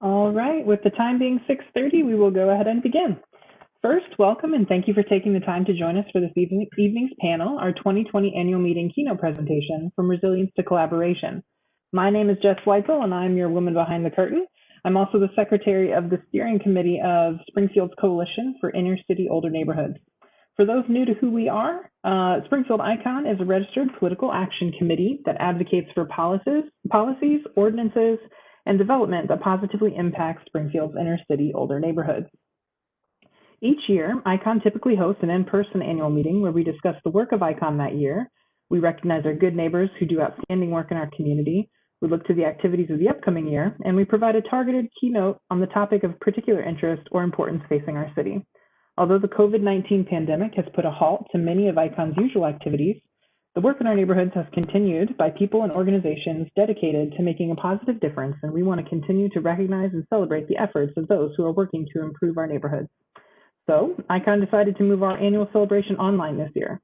All right, with the time being 6:30, we will go ahead and begin. First, welcome and thank you for taking the time to join us for this evening's panel, our 2020 annual meeting keynote presentation, From Resilience to Collaboration. My name is Jess Weitzel and I'm your woman behind the curtain. I'm also the secretary of the steering committee of Springfield's Coalition for Inner City Older Neighborhoods. For those new to who we are, Springfield ICON is a registered political action committee that advocates for policies, ordinances, and development that positively impacts Springfield's inner city older neighborhoods. Each year, ICON typically hosts an in-person annual meeting where we discuss the work of ICON that year. We recognize our good neighbors who do outstanding work in our community. We look to the activities of the upcoming year, and we provide a targeted keynote on the topic of particular interest or importance facing our city. Although the COVID-19 pandemic has put a halt to many of ICON's usual activities, the work in our neighborhoods has continued by people and organizations dedicated to making a positive difference, and we want to continue to recognize and celebrate the efforts of those who are working to improve our neighborhoods. So, ICON decided to move our annual celebration online this year.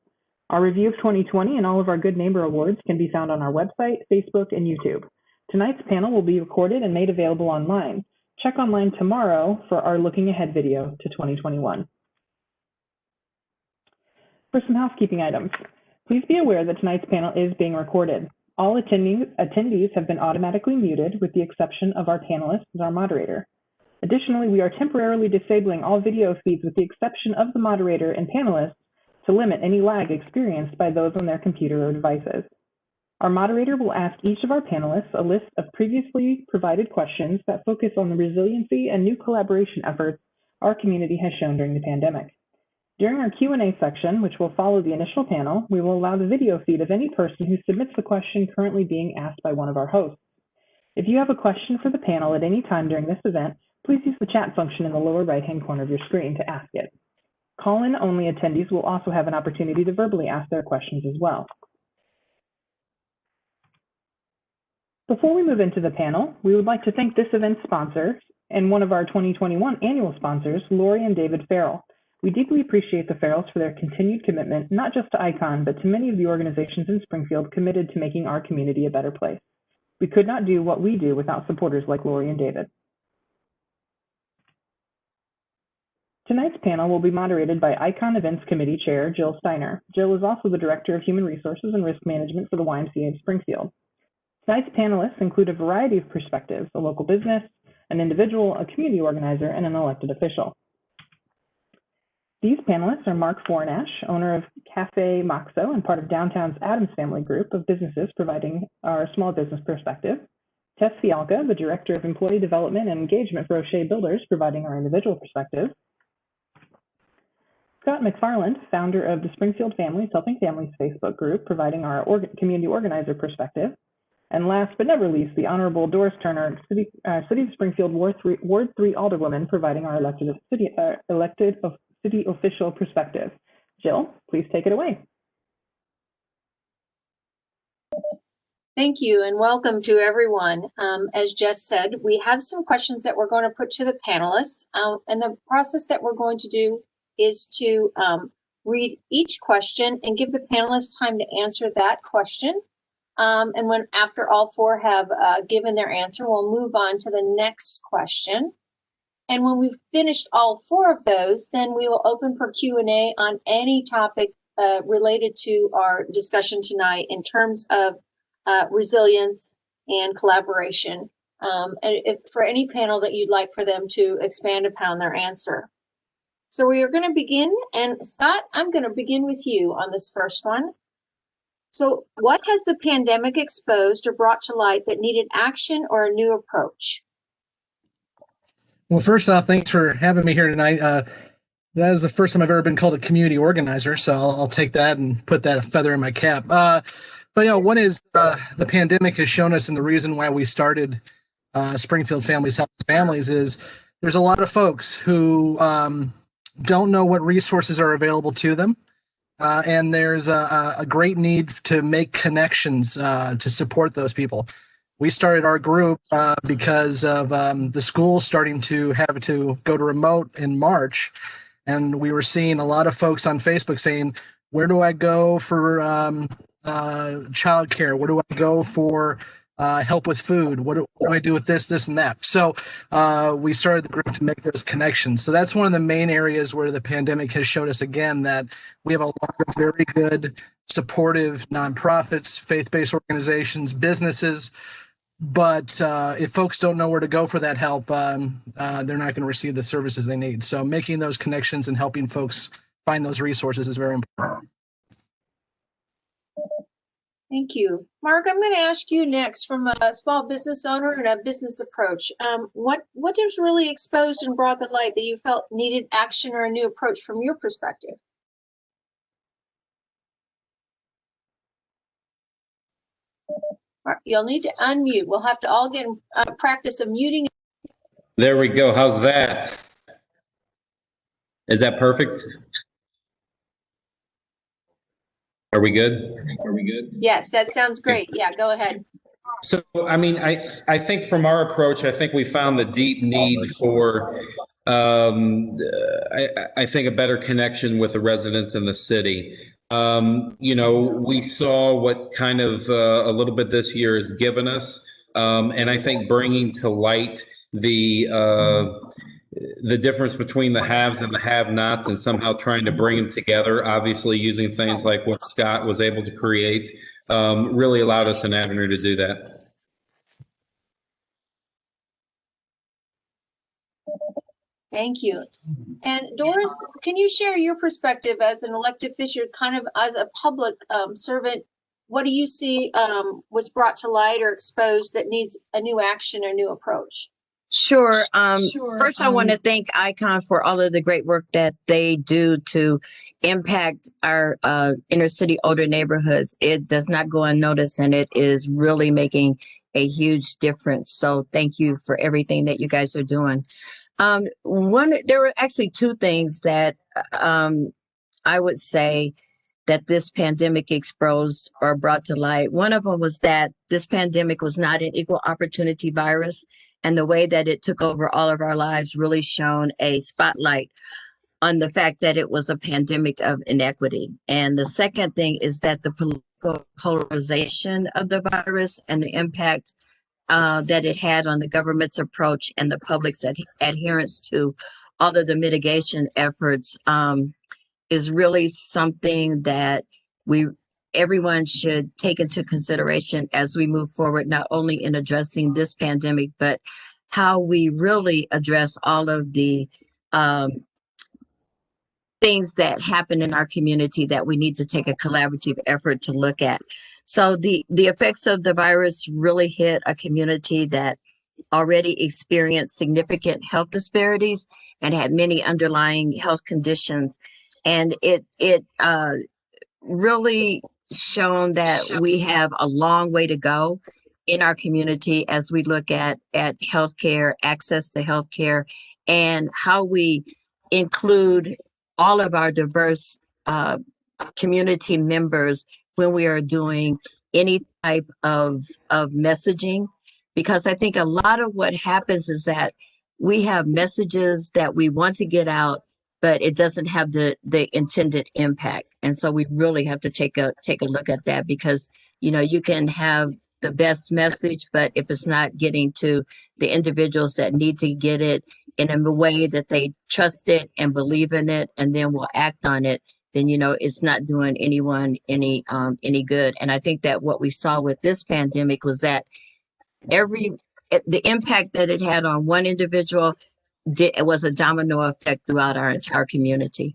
Our review of 2020 and all of our Good Neighbor Awards can be found on our website, Facebook, and YouTube. Tonight's panel will be recorded and made available online. Check online tomorrow for our Looking Ahead video to 2021. For some housekeeping items, please be aware that tonight's panel is being recorded. All attendees have been automatically muted with the exception of our panelists and our moderator. Additionally, we are temporarily disabling all video feeds with the exception of the moderator and panelists to limit any lag experienced by those on their computer or devices. Our moderator will ask each of our panelists a list of previously provided questions that focus on the resiliency and new collaboration efforts our community has shown during the pandemic. During our Q&A section, which will follow the initial panel, we will allow the video feed of any person who submits the question currently being asked by one of our hosts. If you have a question for the panel at any time during this event, please use the chat function in the lower right-hand corner of your screen to ask it. Call-in only attendees will also have an opportunity to verbally ask their questions as well. Before we move into the panel, we would like to thank this event's sponsors and one of our 2021 annual sponsors, Lori and David Farrell. We deeply appreciate the Farrells for their continued commitment, not just to ICON, but to many of the organizations in Springfield committed to making our community a better place. We could not do what we do without supporters like Lori and David. Tonight's panel will be moderated by ICON Events Committee Chair Jill Steiner. Jill is also the Director of Human Resources and Risk Management for the YMCA of Springfield. Tonight's panelists include a variety of perspectives: a local business, an individual, a community organizer, and an elected official. These panelists are Mark Fornash, owner of Cafe Moxo and part of downtown's Adams Family Group of businesses providing our small business perspective. Tess Fialka, the Director of Employee Development and Engagement for O'Shea Builders, providing our individual perspective. Scott McFarland, founder of the Springfield Families Helping Families Facebook group, providing our community organizer perspective. And last but never least, the Honorable Doris Turner, City of Springfield Ward 3 Alderwoman, providing our elected city official perspective. Jill, please take it away. Thank you and welcome to everyone. As Jess said, we have some questions that we're going to put to the panelists. And the process that we're going to do is to read each question and give the panelists time to answer that question. And when after all four have given their answer, we'll move on to the next question. And when we've finished all four of those, then we will open for Q&A on any topic related to our discussion tonight in terms of resilience and collaboration, and if, for any panel that you'd like for them to expand upon their answer. So we are going to begin, and Scott, I'm going to begin with you on this first one. So what has the pandemic exposed or brought to light that needed action or a new approach? Well, first off, thanks for having me here tonight. That is the first time I've ever been called a community organizer, so I'll take that and put that feather in my cap. But one is the pandemic has shown us, and the reason why we started Springfield Families Helping Families is there's a lot of folks who don't know what resources are available to them, and there's a great need to make connections to support those people. We started our group because of the school starting to have to go to remote in March, and we were seeing a lot of folks on Facebook saying, where do I go for childcare? Where do I go for help with food. What do I do with this, and that? So we started the group to make those connections. So that's one of the main areas where the pandemic has showed us again that we have a lot of very good, supportive nonprofits, faith-based organizations, businesses. But if folks don't know where to go for that help, they're not going to receive the services they need. So making those connections and helping folks find those resources is very important. Thank you. Mark, I'm going to ask you next from a small business owner and a business approach. What was really exposed and brought to light that you felt needed action or a new approach from your perspective? Mark, you'll need to unmute. We'll have to all get in practice of muting. There we go. How's that? Is that perfect? Are we good? Yes, that sounds great. Yeah, go ahead. So, I mean, I think from our approach, I think we found the deep need for, I think, a better connection with the residents in the city. You know, we saw what kind of a little bit this year has given us, and I think bringing to light the difference between the haves and the have-nots, and somehow trying to bring them together, obviously using things like what Scott was able to create, really allowed us an avenue to do that. Thank you. And Doris, can you share your perspective as an elected official, kind of as a public servant? What do you see was brought to light or exposed that needs a new action or new approach? Sure. First, I want to thank ICON for all of the great work that they do to impact our inner city older neighborhoods. It does not go unnoticed, and it is really making a huge difference. So thank you for everything that you guys are doing. There were actually two things that I would say that this pandemic exposed or brought to light. One of them was that this pandemic was not an equal opportunity virus, and the way that it took over all of our lives really shone a spotlight on the fact that it was a pandemic of inequity. And the second thing is that the political polarization of the virus and the impact that it had on the government's approach and the public's adherence to all of the mitigation efforts is really something that everyone should take into consideration as we move forward, not only in addressing this pandemic, but how we really address all of the things that happen in our community that we need to take a collaborative effort to look at. So the effects of the virus really hit a community that already experienced significant health disparities and had many underlying health conditions. And it really shown that we have a long way to go in our community as we look at healthcare, access to healthcare, and how we include all of our diverse community members when we are doing any type of messaging. Because I think a lot of what happens is that we have messages that we want to get out, but it doesn't have the intended impact. And so we really have to take a look at that, because, you know, you can have the best message, but if it's not getting to the individuals that need to get it in a way that they trust it and believe in it and then will act on it, then, you know, it's not doing anyone any good. And I think that what we saw with this pandemic was that the impact that it had on one individual, it was a domino effect throughout our entire community.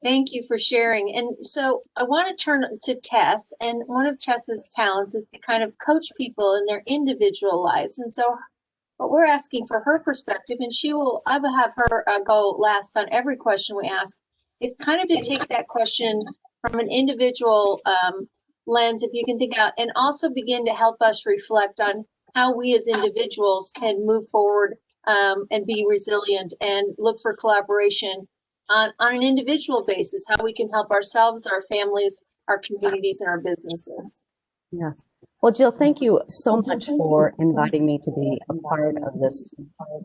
Thank you for sharing. And so I want to turn to Tess, and one of Tess's talents is to kind of coach people in their individual lives. And so what we're asking for her perspective, and I will have her go last on every question we ask, is kind of to take that question from an individual lens, if you can think out, and also begin to help us reflect on how we as individuals can move forward and be resilient and look for collaboration on an individual basis, how we can help ourselves, our families, our communities, and our businesses. Yes. Well, Jill, thank you so much for inviting me to be a part of this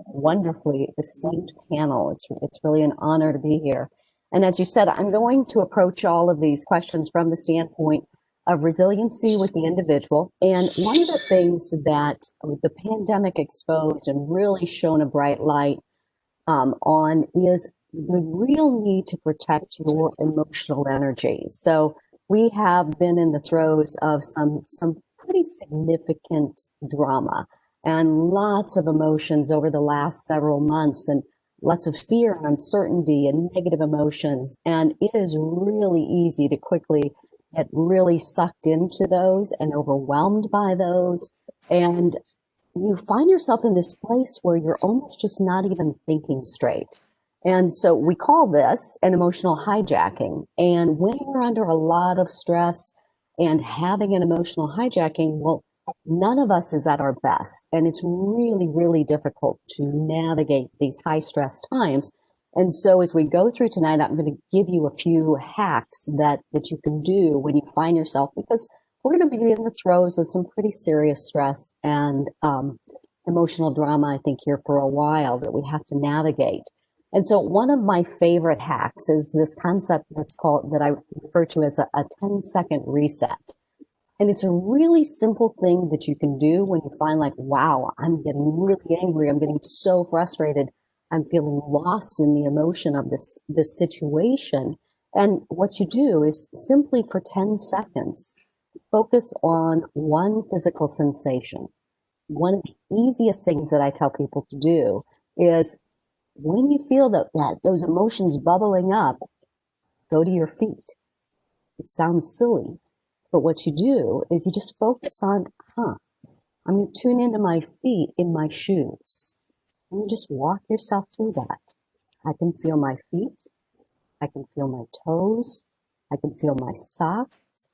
wonderfully esteemed panel. It's really an honor to be here. And as you said, I'm going to approach all of these questions from the standpoint of resiliency with the individual. And one of the things that the pandemic exposed and really shone a bright light on is the real need to protect your emotional energy. So we have been in the throes of some pretty significant drama and lots of emotions over the last several months, and lots of fear and uncertainty and negative emotions. And it is really easy to quickly get really sucked into those and overwhelmed by those. And you find yourself in this place where you're almost just not even thinking straight. And so we call this an emotional hijacking. And when you're under a lot of stress and having an emotional hijacking, well, none of us is at our best. And it's really, really difficult to navigate these high stress times. And so as we go through tonight, I'm going to give you a few hacks that you can do when you find yourself, because we're going to be in the throes of some pretty serious stress and emotional drama, I think, here for a while that we have to navigate. And so one of my favorite hacks is this concept that I refer to as a 10-second reset. And it's a really simple thing that you can do when you find like, wow, I'm getting really angry. I'm getting so frustrated. I'm feeling lost in the emotion of this situation. And what you do is simply for 10 seconds, focus on one physical sensation. One of the easiest things that I tell people to do is when you feel those emotions bubbling up, go to your feet. It sounds silly, but what you do is you just focus on, I'm going to tune into my feet in my shoes. And you just walk yourself through that. I can feel my feet. I can feel my toes. I can feel my socks.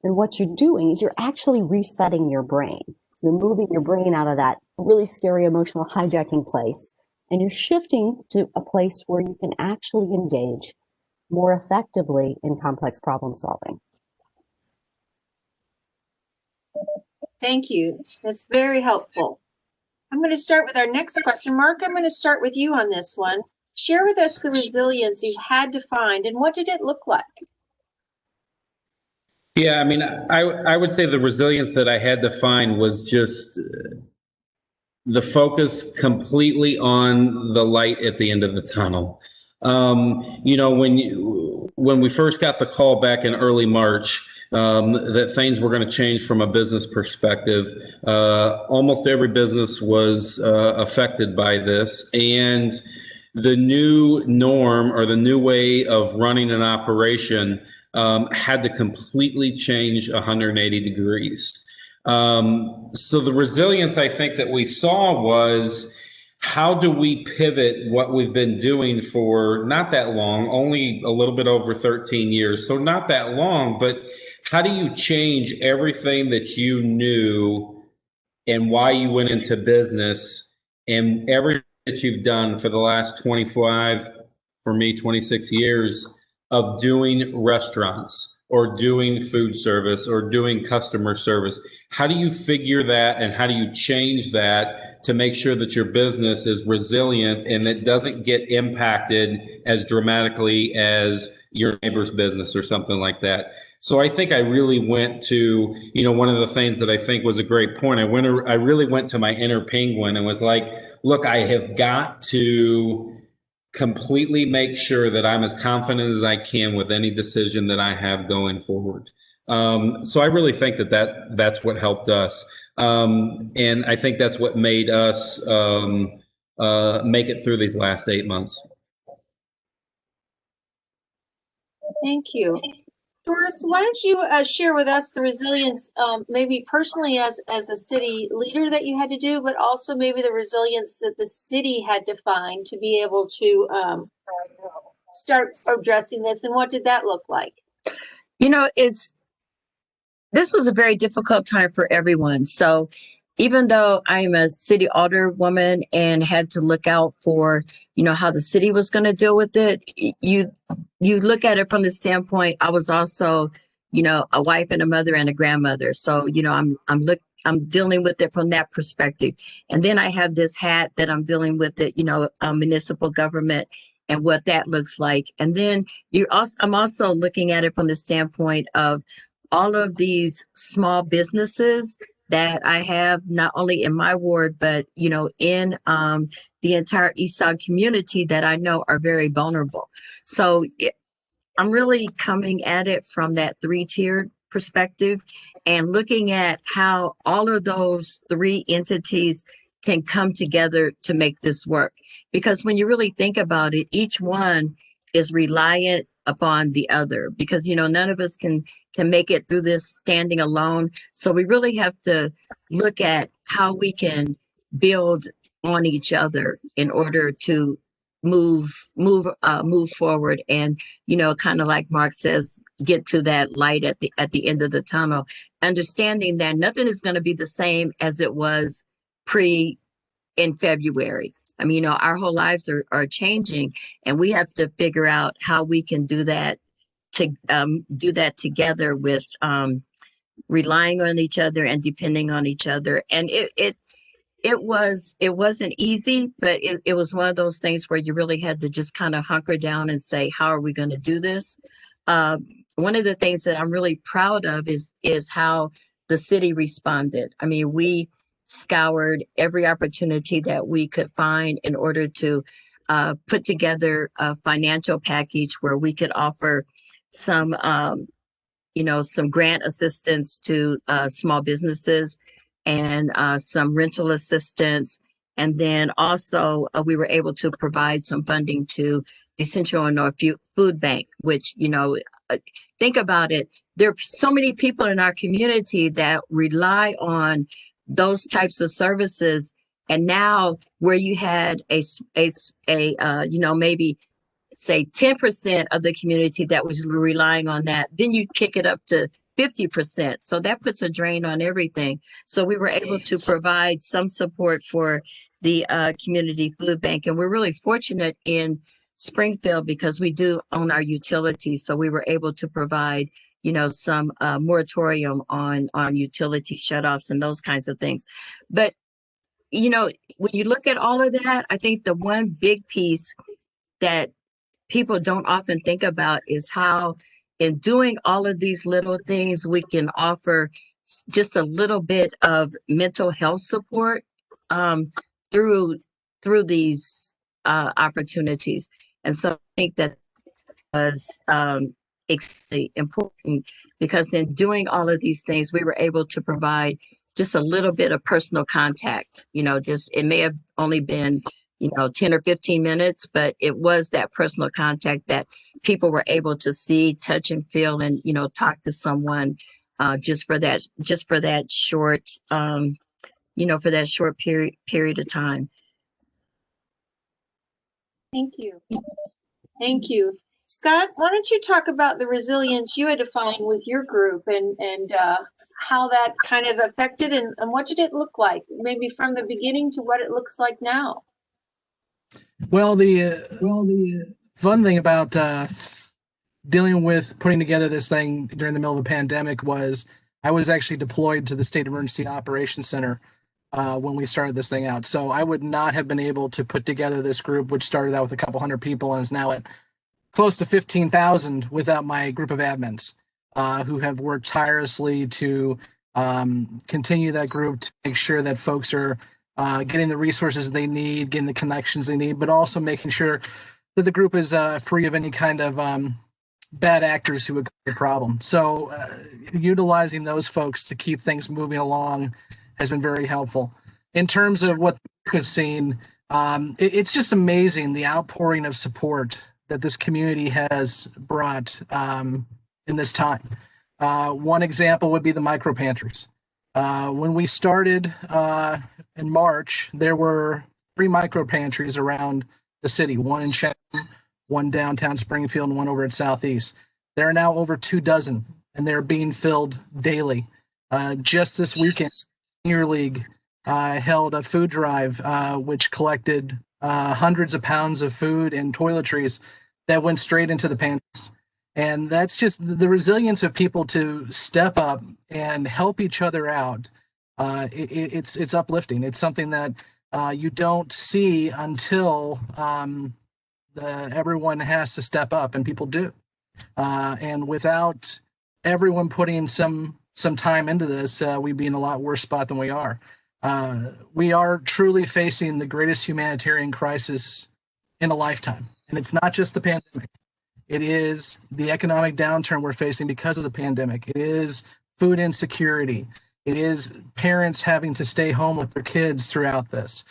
And what you're doing is you're actually resetting your brain. You're moving your brain out of that really scary emotional hijacking place. And you're shifting to a place where you can actually engage more effectively in complex problem solving. Thank you. That's very helpful. I'm going to start with our next question. Mark, I'm going to start with you on this one. Share with us the resilience you had to find, and what did it look like? Yeah, I mean, I would say the resilience that I had to find was just the focus completely on the light at the end of the tunnel. When we first got the call back in early March, that things were going to change from a business perspective, almost every business was affected by this. And the new norm, or the new way of running an operation, had to completely change 180 degrees. So the resilience I think that we saw was, how do we pivot what we've been doing for not that long, only a little bit over 13 years, so not that long, but how do you change everything that you knew and why you went into business and everything that you've done for the last 25, for me, 26 years of doing restaurants or doing food service or doing customer service? How do you figure that, and how do you change that to make sure that your business is resilient and it doesn't get impacted as dramatically as your neighbor's business or something like that? So I think I really went to, one of the things that I think was a great point. I really went to my inner penguin and was like, look, I have got to completely make sure that I'm as confident as I can with any decision that I have going forward. So I really think that's what helped us. And I think that's what made us make it through these last 8 months. Thank you. Doris, why don't you share with us the resilience, maybe personally as a city leader that you had to do, but also maybe the resilience that the city had to find to be able to start addressing this, and what did that look like? This was a very difficult time for everyone. So even though I'm a city alderwoman and had to look out for, how the city was going to deal with it, you look at it from the standpoint, I was also, a wife and a mother and a grandmother. So, I'm dealing with it from that perspective. And then I have this hat that I'm dealing with it, municipal government and what that looks like. And then I'm also looking at it from the standpoint of, all of these small businesses that I have not only in my ward, but in the entire East Side community that I know are very vulnerable. So I'm really coming at it from that three-tiered perspective and looking at how all of those three entities can come together to make this work. Because when you really think about it, each one is reliant upon the other because none of us can make it through this standing alone. So we really have to look at how we can build on each other in order to move forward and kind of like Mark says, get to that light at the end of the tunnel, understanding that nothing is going to be the same as it was in February. I mean, our whole lives are changing, and we have to figure out how we can do that together with relying on each other and depending on each other. And it wasn't easy, but it was one of those things where you really had to just kind of hunker down and say, how are we going to do this? One of the things that I'm really proud of is how the city responded. I mean, we scoured every opportunity that we could find in order to put together a financial package where we could offer some some grant assistance to small businesses and some rental assistance. And then also we were able to provide some funding to the Central and North Food Bank, which, think about it. There are so many people in our community that rely on those types of services. And now where you had maybe say 10% of the community that was relying on that, then you kick it up to 50%. So that puts a drain on everything. So we were able to provide some support for the community food bank. And we're really fortunate in Springfield because we do own our utilities. So we were able to provide, some moratorium on utility shutoffs and those kinds of things. But, when you look at all of that, I think the one big piece that people don't often think about is how in doing all of these little things, we can offer just a little bit of mental health support through these opportunities. And so I think that was extremely important because in doing all of these things, we were able to provide just a little bit of personal contact. It may have only been 10 or 15 minutes, but it was that personal contact that people were able to see, touch and feel and, talk to someone just for that short, for that short period of time. Thank you. Thank you. Scott, why don't you talk about the resilience you had defined with your group and how that kind of affected and what did it look like, maybe from the beginning to what it looks like now? Well, the fun thing about dealing with putting together this thing during the middle of the pandemic was I was actually deployed to the State Emergency Operations Center when we started this thing out. So I would not have been able to put together this group, which started out with a couple hundred people and is now at close to 15,000 without my group of admins who have worked tirelessly to continue that group to make sure that folks are getting the resources they need, getting the connections they need, but also making sure that the group is free of any kind of bad actors who would cause a problem. So utilizing those folks to keep things moving along has been very helpful. In terms of what we've seen, it's just amazing the outpouring of support that this community has brought in this time. One example would be the Micropantries. When we started in March, there were 3 micropantries around the city, one in Chatham, one downtown Springfield, and one over at Southeast. There are now over 24, and they're being filled daily. Just this weekend, Senior League held a food drive, which collected hundreds of pounds of food and toiletries that went straight into the pantries. And that's just the resilience of people to step up and help each other out. It's uplifting. It's something that you don't see until everyone has to step up, and people do. And without everyone putting some time into this, we'd be in a lot worse spot than we are. We are truly facing the greatest humanitarian crisis in a lifetime. And it's not just the pandemic. It is the economic downturn we're facing because of the pandemic. It is food insecurity. It is parents having to stay home with their kids throughout this.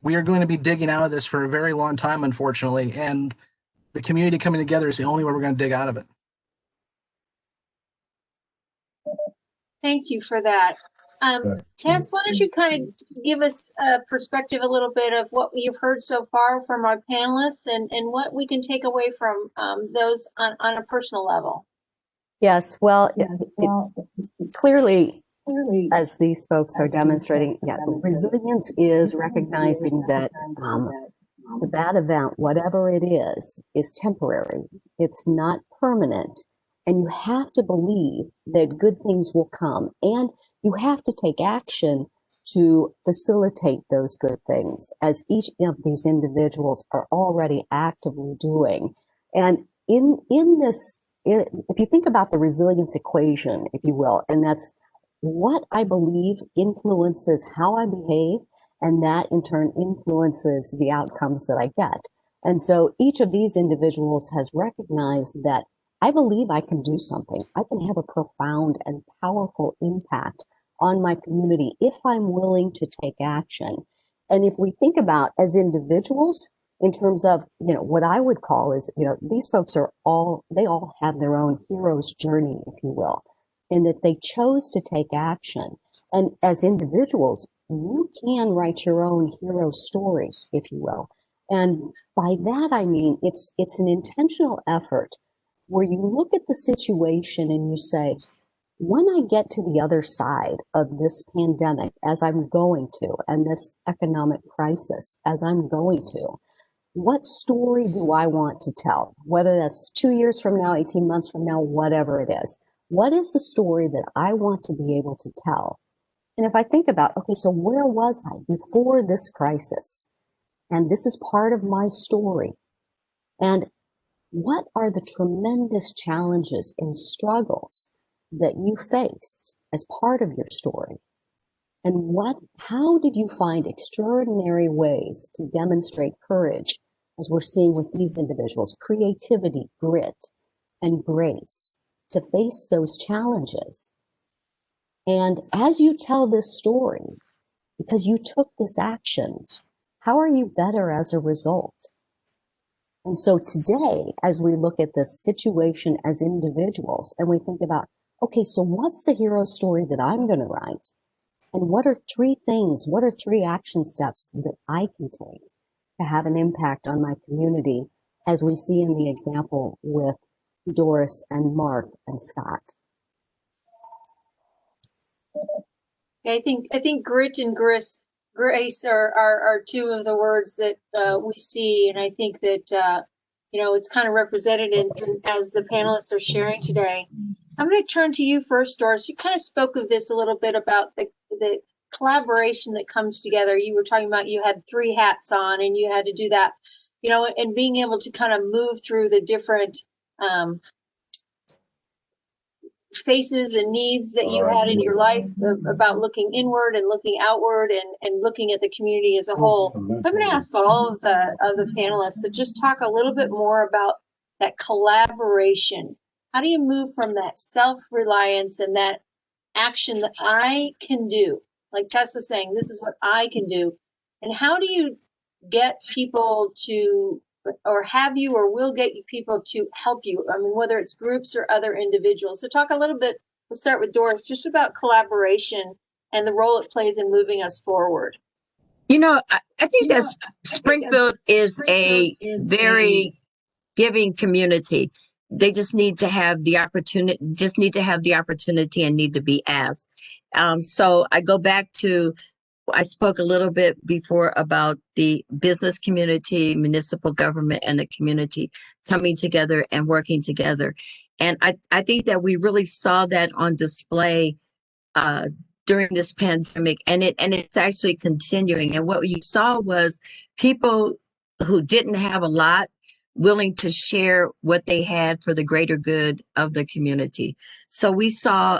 We are going to be digging out of this for a very long time, unfortunately. And the community coming together is the only way we're going to dig out of it. Thank you for that. Tess, why don't you kind of give us a perspective a little bit of what you've heard so far from our panelists and what we can take away from those on a personal level? Yes, well, clearly, as these folks are demonstrating, resilience is recognizing that the bad event, whatever it is temporary. It's not permanent. And you have to believe that good things will come. And you have to take action to facilitate those good things, as each of these individuals are already actively doing. And in this, if you think about the resilience equation, if you will, and that's what I believe influences how I behave, and that in turn influences the outcomes that I get. And so each of these individuals has recognized that I believe I can do something. I can have a profound and powerful impact on my community if I'm willing to take action. And if we think about as individuals, in terms of, what I would call is, these folks they all have their own hero's journey, if you will, in that they chose to take action. And as individuals, you can write your own hero story, if you will. And by that, I mean, it's an intentional effort where you look at the situation and you say, when I get to the other side of this pandemic, as I'm going to, and this economic crisis, as I'm going to, what story do I want to tell? Whether that's 2 years from now, 18 months from now, whatever it is. What is the story that I want to be able to tell? And if I think about, okay, so where was I before this crisis? And this is part of my story. And what are the tremendous challenges and struggles that you faced as part of your story? And how did you find extraordinary ways to demonstrate courage, as we're seeing with these individuals, creativity, grit, and grace to face those challenges? And as you tell this story, because you took this action, how are you better as a result? And so today, as we look at this situation as individuals and we think about, okay, so what's the hero story that I'm going to write? And what are three action steps that I can take to have an impact on my community, as we see in the example with Doris and Mark and Scott? I think grit and grace are two of the words that we see, and I think that it's kind of represented in as the panelists are sharing today. I'm going to turn to you first, Doris. You kind of spoke of this a little bit about the collaboration that comes together. You were talking about you had 3 hats on and you had to do that, and being able to kind of move through the different faces and needs that you had in your life about looking inward and looking outward and looking at the community as a whole. So I'm going to ask all of the panelists to just talk a little bit more about that collaboration. How do you move from that self-reliance and that action that I can do? Like Tess was saying, this is what I can do. And how do you get people to, or have you or will get people to help you? I mean, whether it's groups or other individuals. So talk a little bit, we'll start with Doris, just about collaboration and the role it plays in moving us forward. I think that Springfield is a very giving community. They just need to have the opportunity, and need to be asked. So I go back to, I spoke a little bit before about the business community, municipal government, and the community coming together and working together. And I think that we really saw that on display during this pandemic, and it's actually continuing. And what you saw was people who didn't have a lot, willing to share what they had for the greater good of the community. So we saw,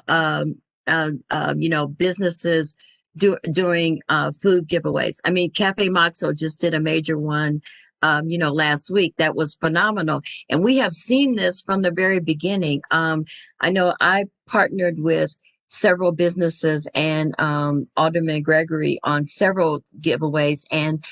businesses doing food giveaways. I mean, Cafe Moxo just did a major one, last week. That was phenomenal. And we have seen this from the very beginning. I know I partnered with several businesses and Alderman Gregory on several giveaways. And,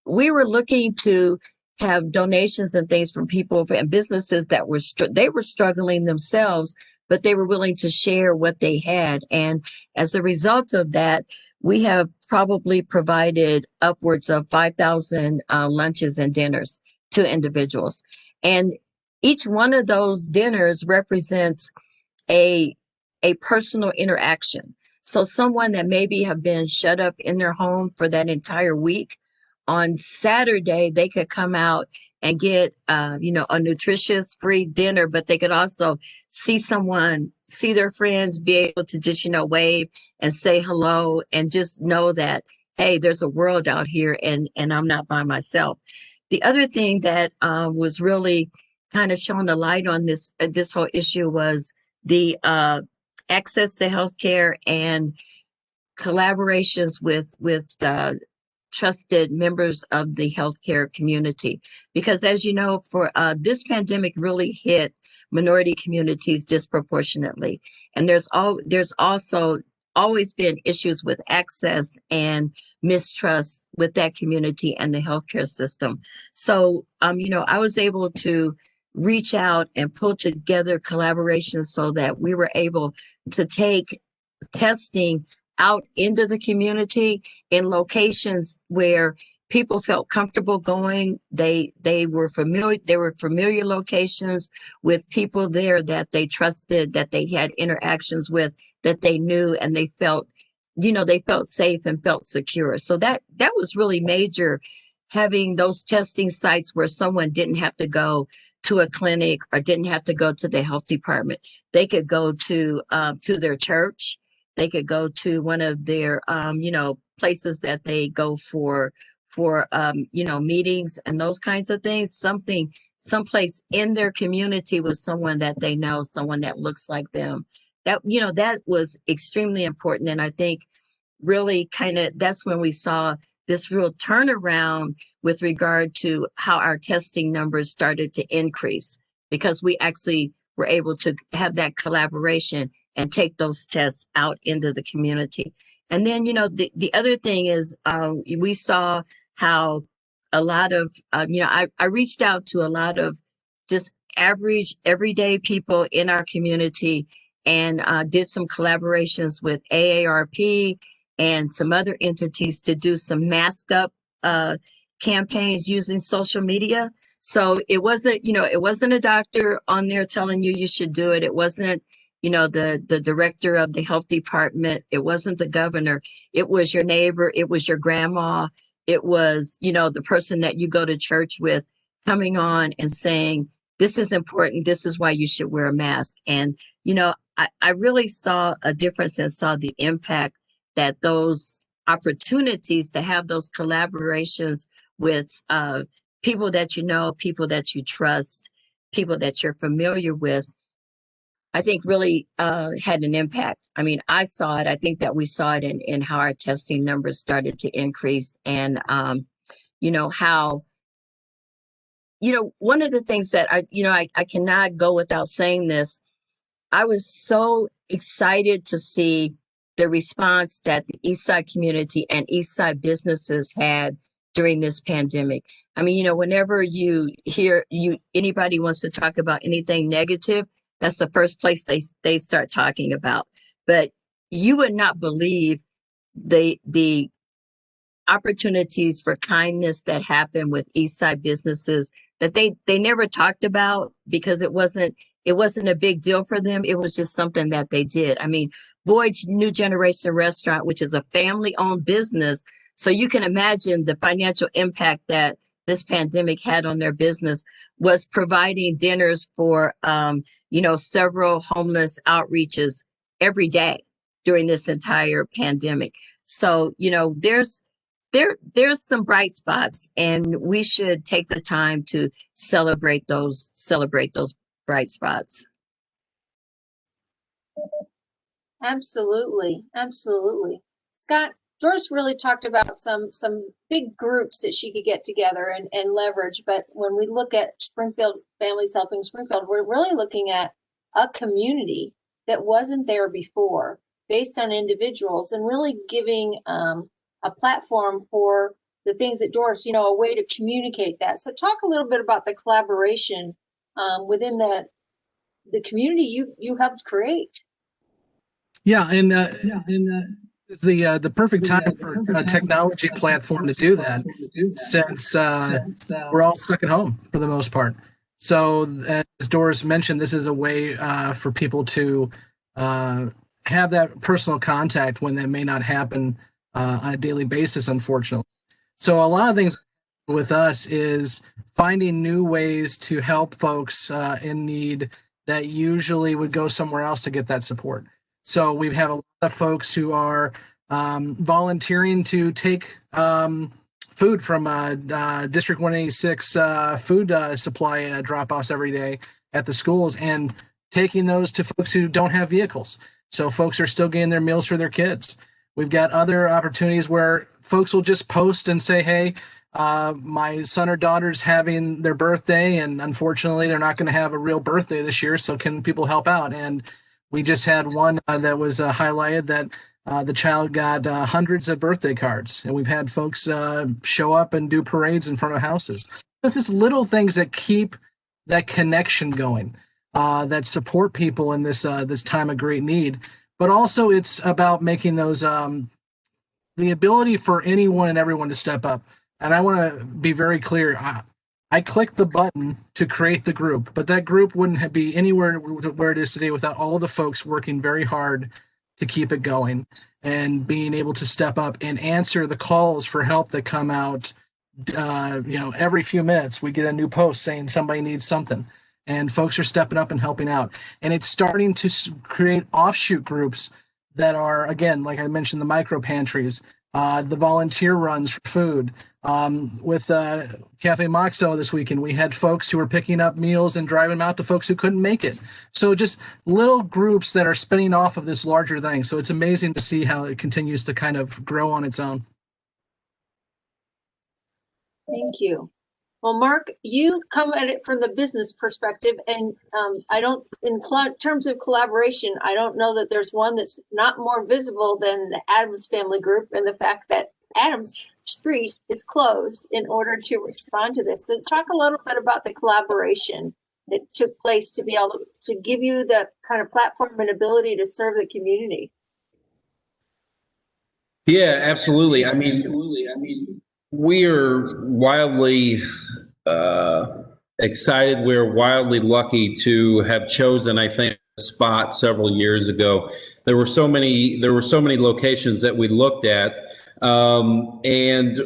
we were looking to have donations and things from people and businesses that they were struggling themselves, but they were willing to share what they had. And as a result of that, we have probably provided upwards of 5,000 lunches and dinners to individuals. And each one of those dinners represents a personal interaction. So someone that maybe have been shut up in their home for that entire week, on Saturday, they could come out and get, a nutritious free dinner, but they could also see their friends, be able to just, wave and say hello and just know that, hey, there's a world out here and I'm not by myself. The other thing that was really kind of showing the light on this whole issue was the access to healthcare and collaborations with trusted members of the healthcare community. Because as you know, for this pandemic really hit minority communities disproportionately. And there's also always been issues with access and mistrust with that community and the healthcare system. So, I was able to reach out and pull together collaborations so that we were able to take testing out into the community in locations where people felt comfortable going. They were familiar locations with people there that they trusted, that they had interactions with, that they knew, and they felt safe and felt secure. So that was really major, having those testing sites where someone didn't have to go to a clinic or didn't have to go to the health department. They could go to their church. They could go to one of their, places that they go for meetings and those kinds of things. Someplace in their community with someone that they know, someone that looks like them. That was extremely important. And I think really that's when we saw this real turnaround with regard to how our testing numbers started to increase, because we actually were able to have that collaboration and take those tests out into the community. And then, the other thing is we saw how a lot of, I reached out to a lot of just average, everyday people in our community and did some collaborations with AARP and some other entities to do some mask up campaigns using social media. So it wasn't a doctor on there telling you should do it. It wasn't, the director of the health department. It wasn't the governor. It was your neighbor. It was your grandma. It was, the person that you go to church with coming on and saying, this is important. This is why you should wear a mask. And, I really saw a difference and saw the impact that those opportunities to have those collaborations with people that you know, people that you trust, people that you're familiar with, I think really had an impact. I mean, I saw it. I think that we saw it in how our testing numbers started to increase, and how, one of the things that I cannot go without saying this. I was so excited to see the response that the East Side community and East Side businesses had during this pandemic. I mean, whenever you hear anybody wants to talk about anything negative, that's the first place they start talking about. But you would not believe the opportunities for kindness that happen with East Side businesses that they never talked about, because it wasn't a big deal for them. It was just something that they did. I mean, Boyd's New Generation Restaurant, which is a family-owned business, so you can imagine the financial impact that this pandemic had on their business, was providing dinners for several homeless outreaches every day during this entire pandemic. So, there's some bright spots, and we should take the time to celebrate those bright spots. Absolutely, absolutely. Scott, Doris really talked about some big groups that she could get together and leverage. But when we look at Springfield Families Helping Springfield, we're really looking at a community that wasn't there before, based on individuals, and really giving a platform for the things that Doris, a way to communicate that. So talk a little bit about the collaboration within the community you helped create. Yeah, and it's the perfect time for a technology platform to do that, since we're all stuck at home for the most part. So as Doris mentioned, this is a way for people to have that personal contact when that may not happen on a daily basis, unfortunately. So a lot of things with us is finding new ways to help folks in need that usually would go somewhere else to get that support. So we have a lot of folks who are volunteering to take food from District 186 food supply drop-offs every day at the schools, and taking those to folks who don't have vehicles. So folks are still getting their meals for their kids. We've got other opportunities where folks will just post and say, hey, my son or daughter's having their birthday, and unfortunately they're not going to have a real birthday this year, so can people help out? And we just had one that was highlighted that the child got hundreds of birthday cards, and we've had folks show up and do parades in front of houses. It's just little things that keep that connection going, that support people in this time of great need. But also it's about making those the ability for anyone and everyone to step up. And I want to be very clear. I clicked the button to create the group, but that group wouldn't be anywhere where it is today without all the folks working very hard to keep it going and being able to step up and answer the calls for help that come out. Every few minutes we get a new post saying somebody needs something, and folks are stepping up and helping out. And it's starting to create offshoot groups that are, again, like I mentioned, the Micropantries, the volunteer runs for food. With Cafe Moxo this weekend, we had folks who were picking up meals and driving them out to folks who couldn't make it. So just little groups that are spinning off of this larger thing. So it's amazing to see how it continues to kind of grow on its own. Thank you. Well, Mark, you come at it from the business perspective, and in terms of collaboration, I don't know that there's one that's not more visible than the Adams Family Group, and the fact that Adams Street is closed in order to respond to this. So talk a little bit about the collaboration that took place to be able to give you the kind of platform and ability to serve the community. Yeah, absolutely. I mean, we are wildly excited. We're wildly lucky to have chosen, I think, a spot several years ago. There were so many locations that we looked at. And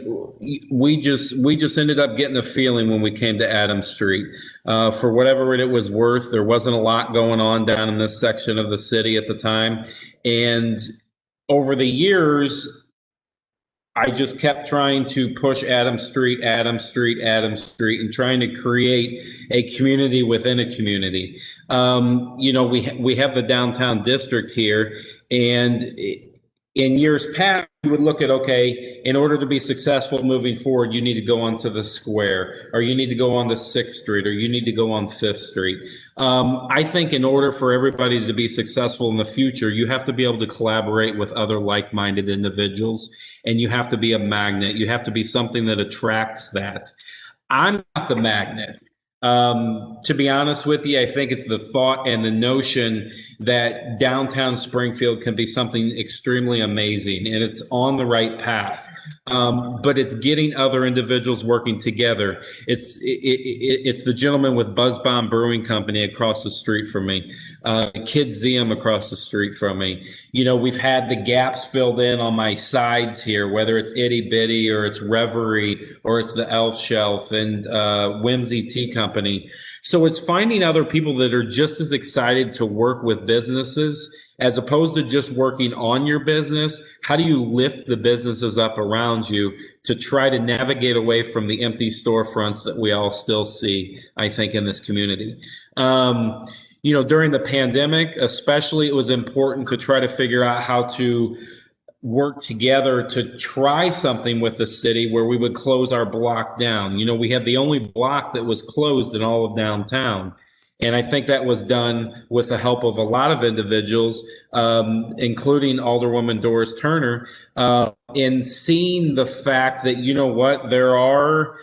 we just ended up getting a feeling when we came to Adams Street. For whatever it was worth, there wasn't a lot going on down in this section of the city at the time. And over the years, I just kept trying to push Adams Street, and trying to create a community within a community. We have the downtown district here, and in years past, you would look at, okay, in order to be successful moving forward, you need to go onto the square, or you need to go on to 6th Street, or you need to go on 5th Street. I think in order for everybody to be successful in the future, you have to be able to collaborate with other like-minded individuals, and you have to be a magnet. You have to be something that attracts that. I'm not the magnet. To be honest with you, I think it's the thought and the notion that downtown Springfield can be something extremely amazing, and it's on the right path. But it's getting other individuals working together. It's the gentleman with Buzz Bomb Brewing Company across the street from me, Kid Zeum across the street from me. We've had the gaps filled in on my sides here, whether it's Itty Bitty or it's Reverie or it's the Elf Shelf and Whimsy Tea Company. So it's finding other people that are just as excited to work with businesses as opposed to just working on your business. How do you lift the businesses up around you to try to navigate away from the empty storefronts that we all still see, I think, in this community? During the pandemic, especially, it was important to try to figure out how to work together to try something with the city where we would close our block down. We had the only block that was closed in all of downtown. And I think that was done with the help of a lot of individuals, including Alderwoman Doris Turner, in seeing the fact that, there are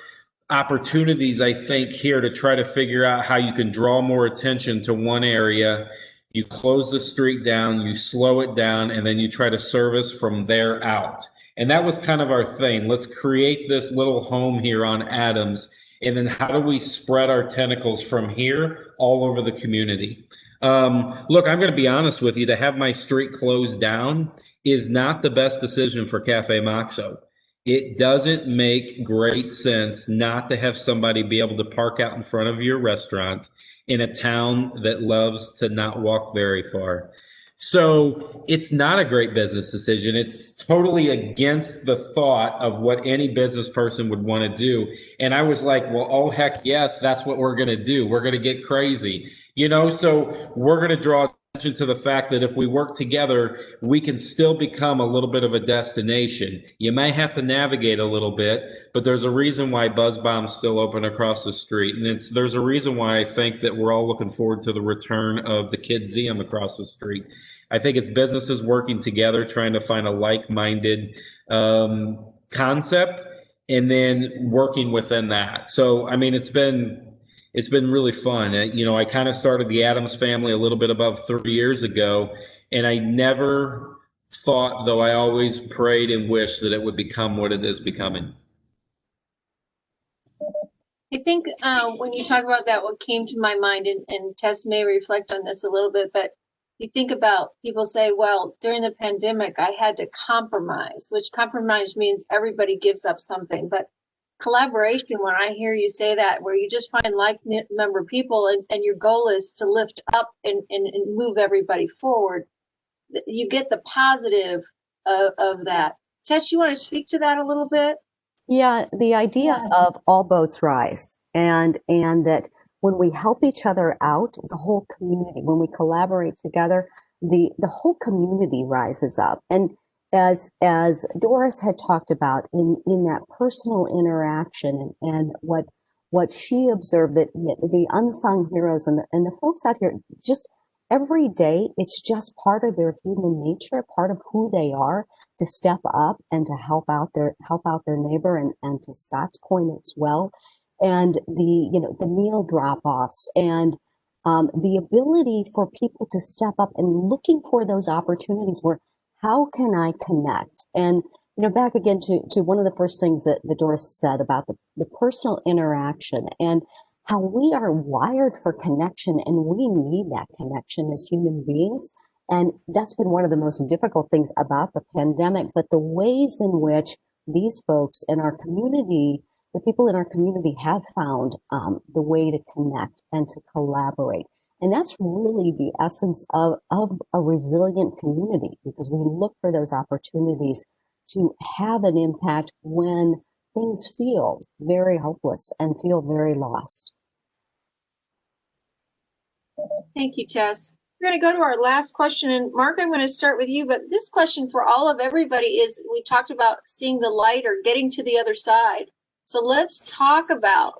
opportunities, I think, here to try to figure out how you can draw more attention to one area. You close the street down, you slow it down, and then you try to service from there out. And that was kind of our thing. Let's create this little home here on Adams. And then how do we spread our tentacles from here all over the community? Look, I'm going to be honest with you. To have my street closed down is not the best decision for Cafe Moxo. It doesn't make great sense not to have somebody be able to park out in front of your restaurant in a town that loves to not walk very far. So it's not a great business decision. It's totally against the thought of what any business person would want to do. And I was like, well, oh, heck yes, that's what we're going to do. We're going to get crazy, so we're going to draw attention to the fact that if we work together, we can still become a little bit of a destination. You may have to navigate a little bit, but there's a reason why Buzz Bomb's still open across the street. And there's a reason why I think that we're all looking forward to the return of the Kidseum across the street. I think it's businesses working together, trying to find a like-minded concept, and then working within that. So, I mean, it's been really fun. I kind of started the Adams family a little bit above 30 years ago, and I never thought, though I always prayed and wished, that it would become what it is becoming. I think when you talk about that, what came to my mind, and Tess may reflect on this a little bit, but you think about people say, well, during the pandemic, I had to compromise, which compromise means everybody gives up something. But collaboration, when I hear you say that, where you just find like-member people and your goal is to lift up and move everybody forward, you get the positive of that. Tess, you want to speak to that a little bit? Yeah, the idea of all boats rise, and that when we help each other out, the whole community, when we collaborate together, the whole community rises up. And as Doris had talked about in that personal interaction and what she observed, that the unsung heroes and the folks out here, just every day, it's just part of their human nature, part of who they are, to step up and to help out their neighbor, and to Scott's point as well. And the meal drop-offs, and the ability for people to step up and looking for those opportunities where, how can I connect? And, back again to one of the first things that Doris said about the personal interaction, and how we are wired for connection, and we need that connection as human beings. And that's been one of the most difficult things about the pandemic, but the ways in which these folks in our community, the people in our community, have found the way to connect and to collaborate. And that's really the essence of a resilient community, because we look for those opportunities to have an impact when things feel very hopeless and feel very lost. Thank you, Tess. We're going to go to our last question. And Mark, I'm going to start with you, but this question for all of everybody is, we talked about seeing the light or getting to the other side. So let's talk about,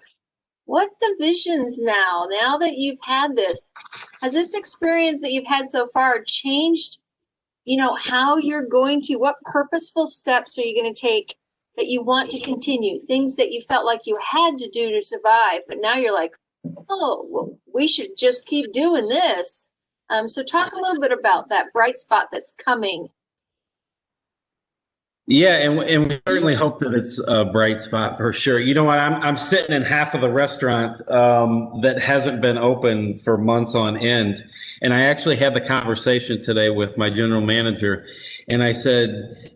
what's the visions now that you've had this? Has this experience that you've had so far changed, how you're going to, what purposeful steps are you going to take that you want to continue? Things that you felt like you had to do to survive, but now you're like, oh, well, we should just keep doing this. So talk a little bit about that bright spot that's coming. Yeah, and we certainly hope that it's a bright spot for sure. You know what? I'm sitting in half of the restaurant that hasn't been open for months on end, and I actually had the conversation today with my general manager, and I said,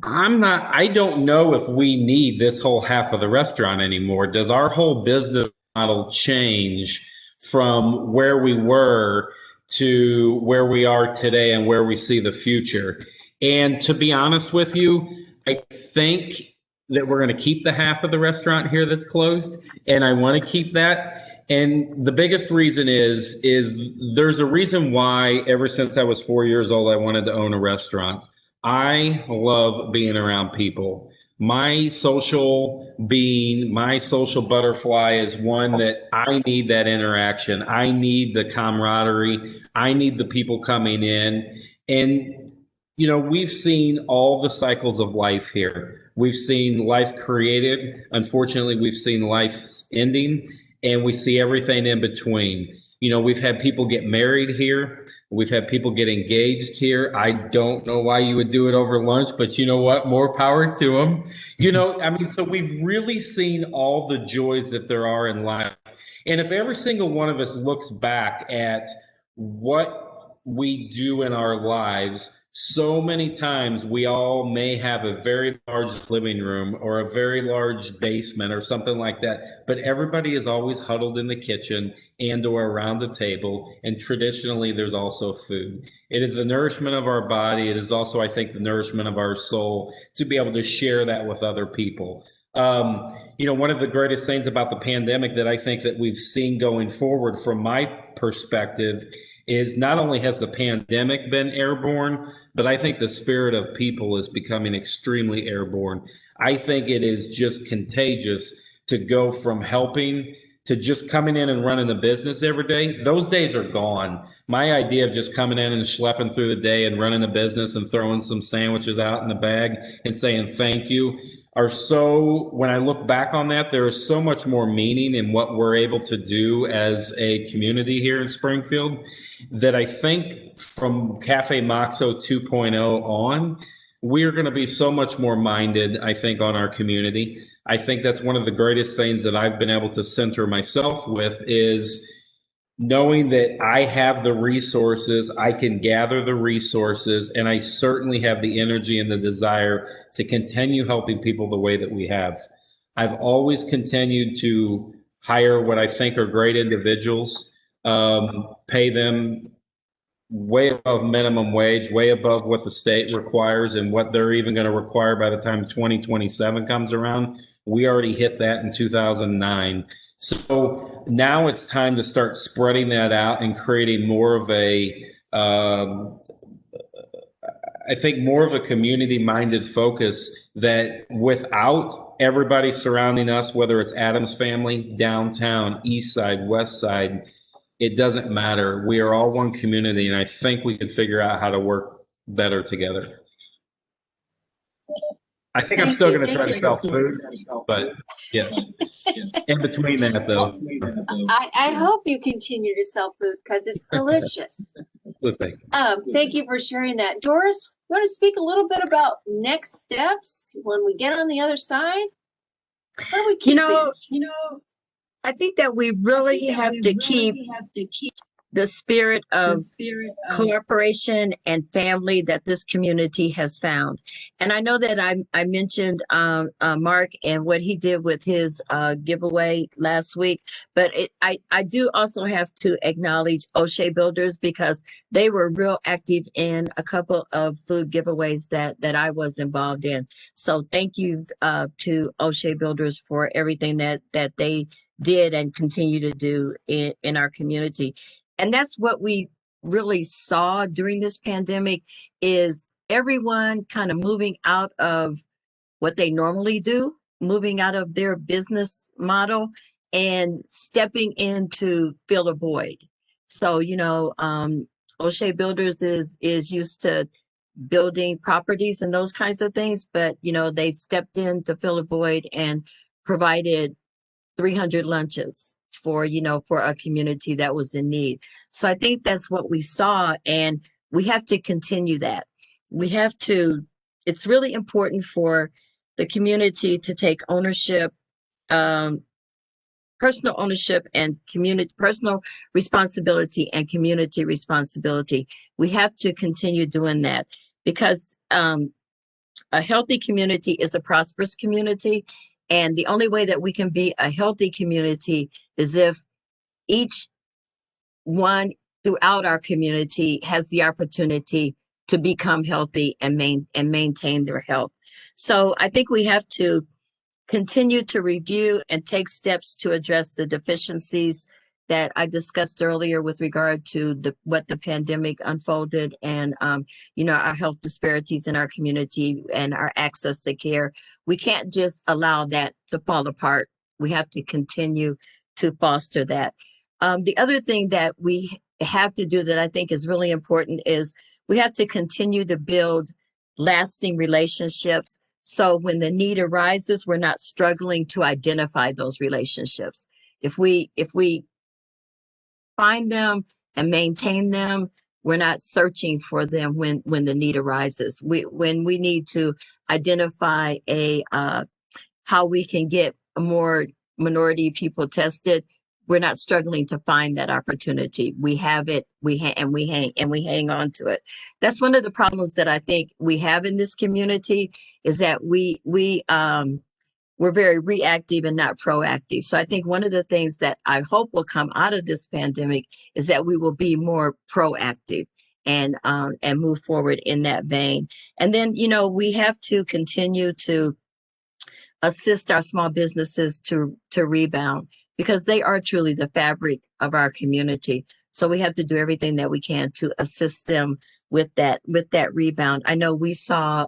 I don't know if we need this whole half of the restaurant anymore. Does our whole business model change from where we were to where we are today and where we see the future. And to be honest with you, I think that we're going to keep the half of the restaurant here that's closed, and I want to keep that. And the biggest reason is there's a reason why ever since I was 4 years old, I wanted to own a restaurant. I love being around people. My social being, my social butterfly is one that I need that interaction. I need the camaraderie. I need the people coming in. And, you know, we've seen all the cycles of life here. We've seen life created. Unfortunately, we've seen life ending, and we see everything in between. You know, we've had people get married here. We've had people get engaged here. I don't know why you would do it over lunch, but you know what? More power to them. You know, I mean, so we've really seen all the joys that there are in life. And if every single one of us looks back at what we do in our lives, so many times we all may have a very large living room or a very large basement or something like that, but everybody is always huddled in the kitchen and or around the table, and traditionally there's also food. It is the nourishment of our body. It is also, I think, the nourishment of our soul to be able to share that with other people. You know, one of the greatest things about the pandemic that I think that we've seen going forward from my perspective is not only has the pandemic been airborne, but I think the spirit of people is becoming extremely airborne. I think it is just contagious to go from helping to just coming in and running the business every day. Those days are gone. My idea of just coming in and schlepping through the day and running the business and throwing some sandwiches out in the bag and saying thank you are so, when I look back on that, there is so much more meaning in what we're able to do as a community here in Springfield that I think from Cafe Moxo 2.0 on, we're going to be so much more minded, I think, on our community. I think that's one of the greatest things that I've been able to center myself with is knowing that I have the resources, I can gather the resources, and I certainly have the energy and the desire to continue helping people the way that we have. I've always continued to hire what I think are great individuals, pay them way above minimum wage, way above what the state requires and what they're even going to require by the time 2027 comes around. We already hit that in 2009. So now it's time to start spreading that out and creating more of a, I think more of a community-minded focus that without everybody surrounding us, whether it's Adam's family, downtown, east side, west side, it doesn't matter. We are all one community, and I think we can figure out how to work better together. I think I'm still going to try to sell food, but yes. In between that, though. I hope you continue to sell food because it's delicious. Thank you for sharing that. Doris, you want to speak a little bit about next steps when we get on the other side? What are we keeping? You know, I think that we really have to keep the spirit of cooperation and family that this community has found. And I know that I mentioned Mark and what he did with his giveaway last week, but I do also have to acknowledge O'Shea Builders because they were real active in a couple of food giveaways that I was involved in. So thank you to O'Shea Builders for everything that they did and continue to do in our community. And that's what we really saw during this pandemic is everyone kind of moving out of what they normally do, moving out of their business model and stepping in to fill a void. So, you know, O'Shea Builders is used to building properties and those kinds of things, but, you know, they stepped in to fill a void and provided 300 lunches for a community that was in need. So I think that's what we saw, and we have to continue that. It's really important for the community to take ownership, personal ownership and personal responsibility and community responsibility. We have to continue doing that because a healthy community is a prosperous community. And the only way that we can be a healthy community is if each one throughout our community has the opportunity to become healthy and maintain their health. So I think we have to continue to review and take steps to address the deficiencies that I discussed earlier with regard to what the pandemic unfolded and, our health disparities in our community and our access to care. We can't just allow that to fall apart. We have to continue to foster that. The other thing that we have to do that I think is really important is we have to continue to build lasting relationships. So when the need arises, we're not struggling to identify those relationships. If we find them and maintain them, we're not searching for them when the need arises. When we need to identify how we can get more minority people tested, we're not struggling to find that opportunity. We have it, we hang on to it. That's one of the problems that I think we have in this community is that we're very reactive and not proactive. So I think one of the things that I hope will come out of this pandemic is that we will be more proactive and move forward in that vein. And then, we have to continue to assist our small businesses to rebound because they are truly the fabric of our community. So we have to do everything that we can to assist them with that rebound. I know we saw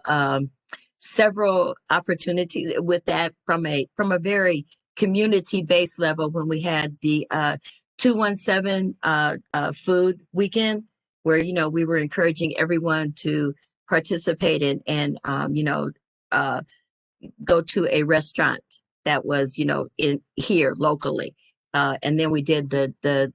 several opportunities with that from a very community-based level when we had the 217 food weekend, where we were encouraging everyone to participate in and go to a restaurant that was in here locally. And then we did the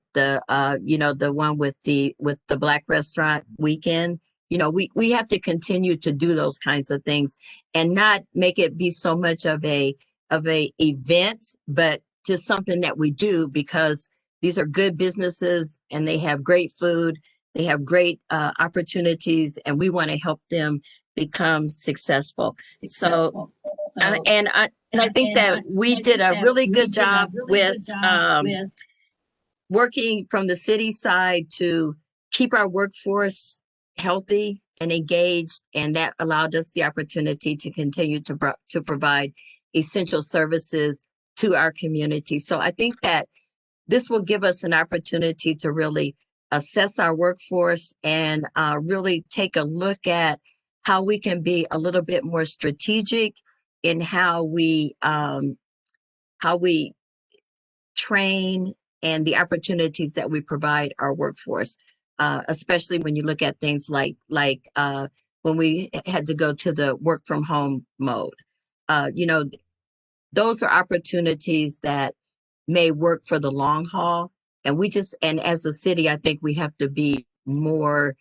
one with the Black restaurant weekend. We have to continue to do those kinds of things and not make it be so much of a event, but just something that we do because these are good businesses and they have great food, they have great opportunities, and we want to help them become successful. So I think that we did a really good job with working from the city side to keep our workforce healthy and engaged, and that allowed us the opportunity to continue to provide essential services to our community. So I think that this will give us an opportunity to really assess our workforce and really take a look at how we can be a little bit more strategic in how we train and the opportunities that we provide our workforce, especially when you look at things like when we had to go to the work from home mode. Those are opportunities that may work for the long haul. And as a city, I think we have to be more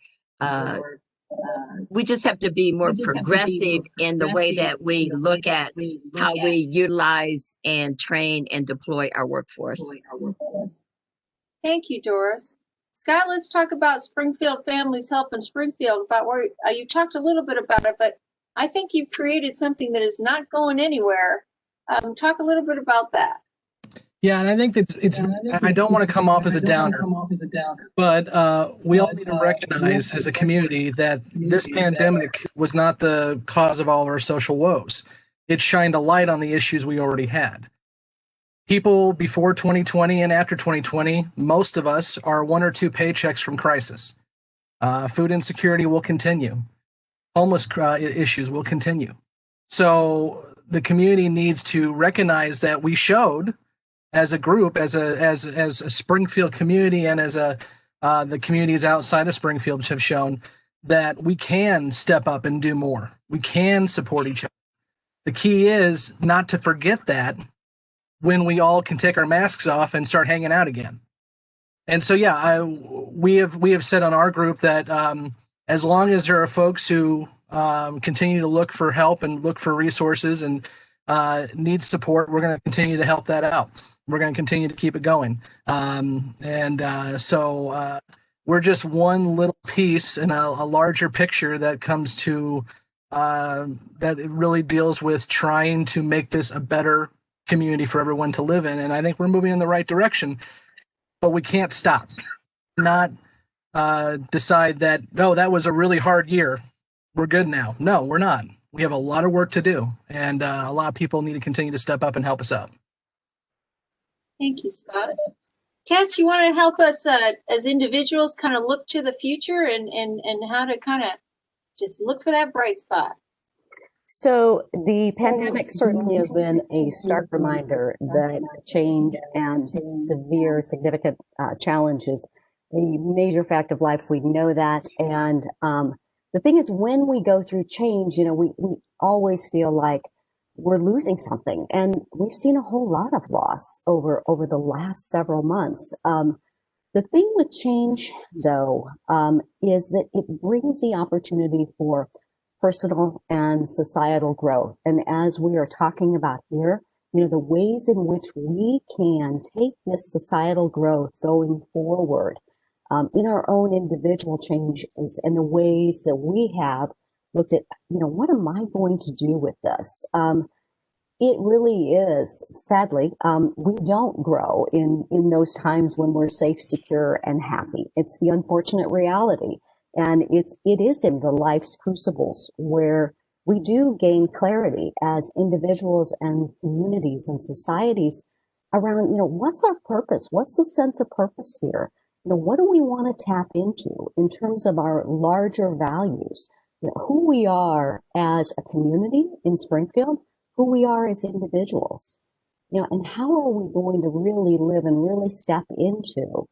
we just have to be more progressive in the way that we look at how we utilize and train and deploy our workforce. Thank you, Doris. Scott, let's talk about Springfield Families Help in Springfield, about where you talked a little bit about it, but I think you've created something that is not going anywhere. Talk a little bit about that. Yeah, and I think I don't want to come off as a downer, but we all need to recognize as a community that this pandemic was not the cause of all of our social woes. It shined a light on the issues we already had. People before 2020 and after 2020, most of us are one or two paychecks from crisis. Food insecurity will continue. Homeless issues will continue. So the community needs to recognize that we showed as a group, as a Springfield community, and as the communities outside of Springfield have shown that we can step up and do more. We can support each other. The key is not to forget that when we all can take our masks off and start hanging out again. And so, yeah, we have said on our group that as long as there are folks who continue to look for help and look for resources and need support, we're going to continue to help that out. We're going to continue to keep it going. So we're just one little piece in a larger picture that comes to that it really deals with trying to make this a better community for everyone to live in. And I think we're moving in the right direction, but we can't stop. Not decide that, no, that was a really hard year. We're good now. No, we're not. We have a lot of work to do, and a lot of people need to continue to step up and help us out. Thank you, Scott. Tess, you want to help us as individuals kind of look to the future and how to kind of just look for that bright spot? So the pandemic certainly has been a stark reminder that change and significant challenge is a major fact of life. We know that. And the thing is, when we go through change, we always feel like we're losing something. And we've seen a whole lot of loss over the last several months. The thing with change, though, is that it brings the opportunity for personal and societal growth. And as we are talking about here, the ways in which we can take this societal growth going forward in our own individual changes and the ways that we have looked at, what am I going to do with this? It really is, sadly, we don't grow in those times when we're safe, secure, and happy. It's the unfortunate reality. And it is in the life's crucibles where we do gain clarity as individuals and communities and societies around, what's our purpose? What's the sense of purpose here? What do we want to tap into in terms of our larger values? Who we are as a community in Springfield, who we are as individuals, and how are we going to really live and really step into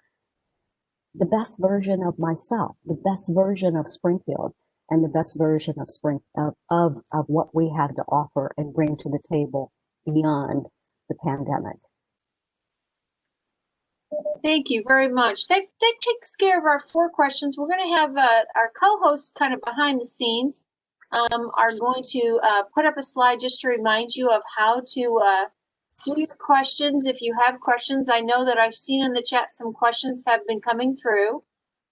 the best version of myself, the best version of Springfield, and the best version of what we have to offer and bring to the table beyond the pandemic. Thank you very much. That takes care of our 4 questions. We're going to have our co-hosts kind of behind the scenes are going to put up a slide just to remind you of how to do your questions. If you have questions, I know that I've seen in the chat some questions have been coming through.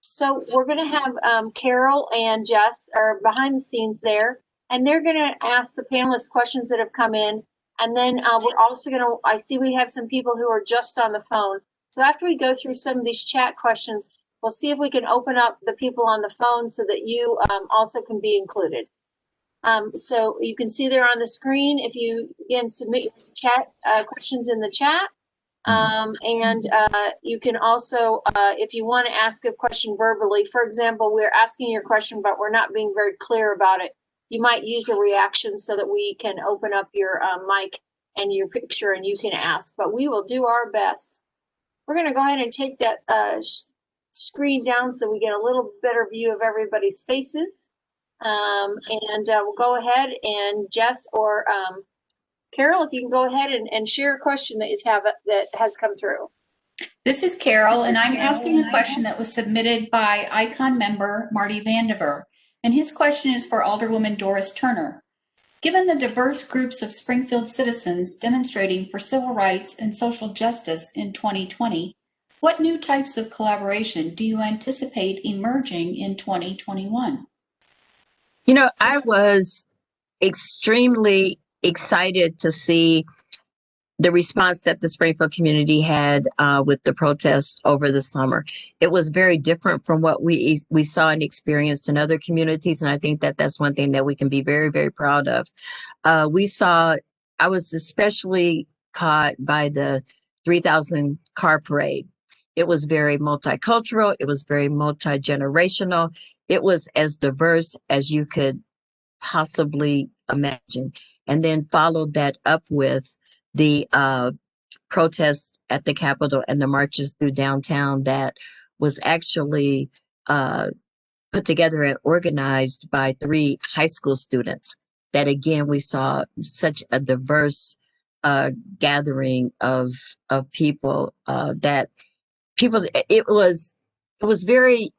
So we're going to have Carol and Jess are behind the scenes there, and they're going to ask the panelists questions that have come in. And then we're also going to, I see we have some people who are just on the phone. So after we go through some of these chat questions, we'll see if we can open up the people on the phone so that you also can be included. So you can see there on the screen, if you, again, submit your chat questions in the chat. And you can also, if you want to ask a question verbally, for example, we're asking your question, but we're not being very clear about it. You might use a reaction so that we can open up your mic and your picture and you can ask, but we will do our best. We're going to go ahead and take that screen down so we get a little better view of everybody's faces. We'll go ahead and Jess or Carol, if you can go ahead and share a question that has come through. This is Carol, and I'm asking a question that was submitted by ICON member Marty Vandiver. And his question is for Alderwoman Doris Turner. Given the diverse groups of Springfield citizens demonstrating for civil rights and social justice in 2020, what new types of collaboration do you anticipate emerging in 2021? I was extremely excited to see the response that the Springfield community had with the protests over the summer. It was very different from what we saw and experienced in other communities, and I think that that's one thing that we can be very, very proud of. I was especially caught by the 3,000 car parade. It was very multicultural. It was very multi-generational. It was as diverse as you could possibly imagine. And then followed that up with the protests at the Capitol and the marches through downtown that was actually put together and organized by 3 high school students. That again, we saw such a diverse gathering of people it was very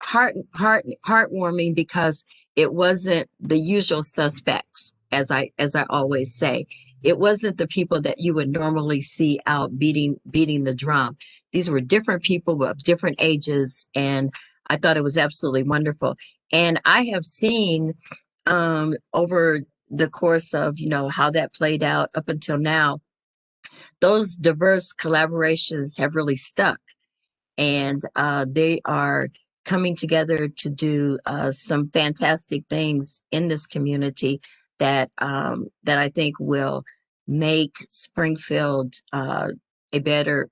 heartwarming because it wasn't the usual suspects, as I always say. It wasn't the people that you would normally see out beating the drum. These were different people of different ages, and I thought it was absolutely wonderful. And I have seen over the course of how that played out up until now, those diverse collaborations have really stuck, and they are coming together to do some fantastic things in this community that that I think will make Springfield a better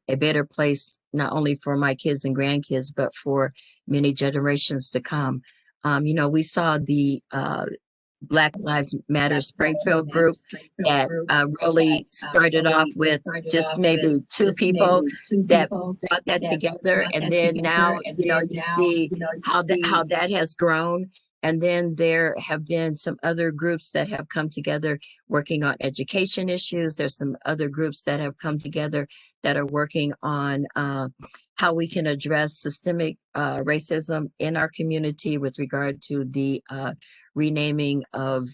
place, not only for my kids and grandkids, but for many generations to come. We saw the Black Lives Matter Springfield group that really started off with just maybe two people that brought that together, and then now you see how that has grown. And then there have been some other groups that have come together working on education issues. There's some other groups that have come together that are working on how we can address systemic racism in our community with regard to the renaming of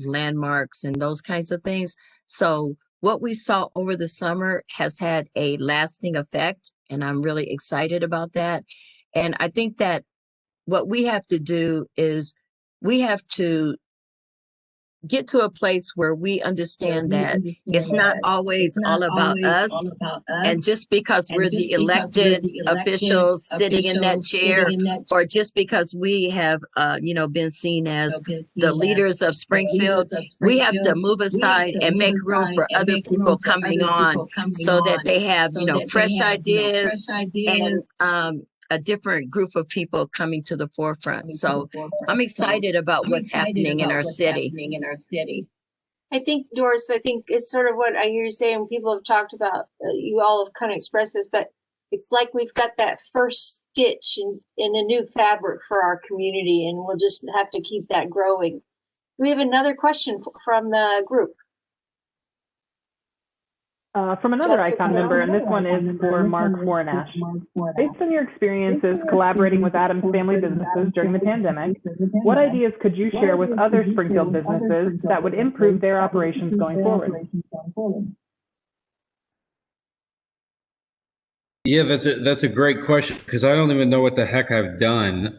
landmarks and those kinds of things. So what we saw over the summer has had a lasting effect, and I'm really excited about that. And I think that what we have to do is we have to get to a place where we understand that it's not always all about us. And just because we're the elected officials sitting in that chair, or just because we have, been seen as the leaders of Springfield, we have to move aside and make room for other people coming on so that they have, fresh ideas and a different group of people coming to the forefront. So I'm excited about what's happening in our city. I think, Doris, it's sort of what I hear you saying. People have talked about, you all have kind of expressed this, but it's like we've got that first stitch in a new fabric for our community, and we'll just have to keep that growing. We have another question from the group. From another ICON member, and this one is for Mark Warnash. Based on your experiences collaborating with Adams family businesses during the pandemic, what ideas could you share with other Springfield businesses that would improve their operations going forward? Yeah, that's a great question, because I don't even know what the heck I've done.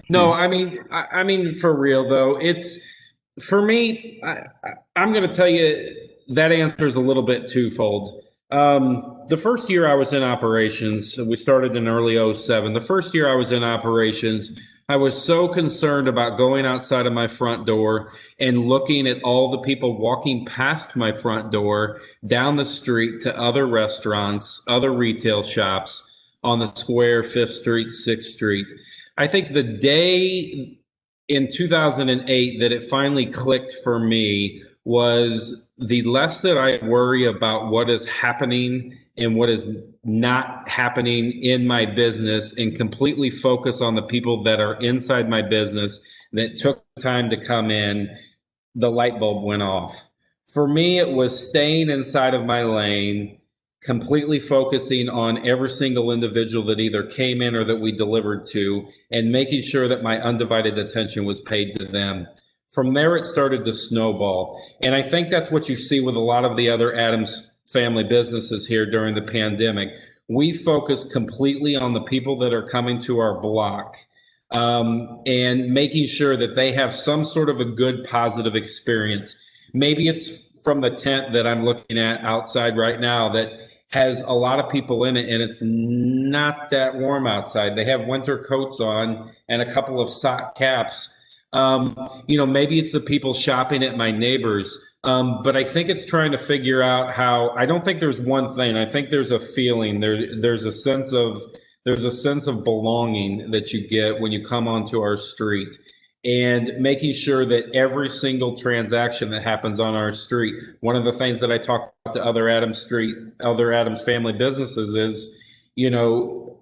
No, I mean for real though, it's for me. I'm going to tell you that answer is a little bit twofold. The first year I was in operations, we started in early 07. The first year I was in operations, I was so concerned about going outside of my front door and looking at all the people walking past my front door down the street to other restaurants, other retail shops on the square, 5th Street, 6th Street. I think the day in 2008 that it finally clicked for me was the less that I worry about what is happening and what is not happening in my business, and completely focus on the people that are inside my business that took time to come in, the light bulb went off. For me, it was staying inside of my lane, completely focusing on every single individual that either came in or that we delivered to, and making sure that my undivided attention was paid to them. From there, it started to snowball. And I think that's what you see with a lot of the other Adams family businesses here during the pandemic. We focus completely on the people that are coming to our block, and making sure that they have some sort of a good, positive experience. Maybe it's from the tent that I'm looking at outside right now that has a lot of people in it, and it's not that warm outside. They have winter coats on and a couple of sock caps. Maybe it's the people shopping at my neighbors. But I think it's trying to figure out how. I don't think there's one thing. I think there's a feeling. There's a sense of belonging that you get when you come onto our street, and making sure that every single transaction that happens on our street. One of the things that I talk to other Adams family businesses is,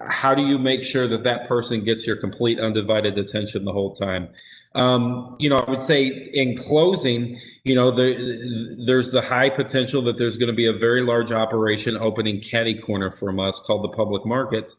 how do you make sure that that person gets your complete undivided attention the whole time? I would say in closing, there's the high potential that there's going to be a very large operation opening catty corner from us called the Public Market.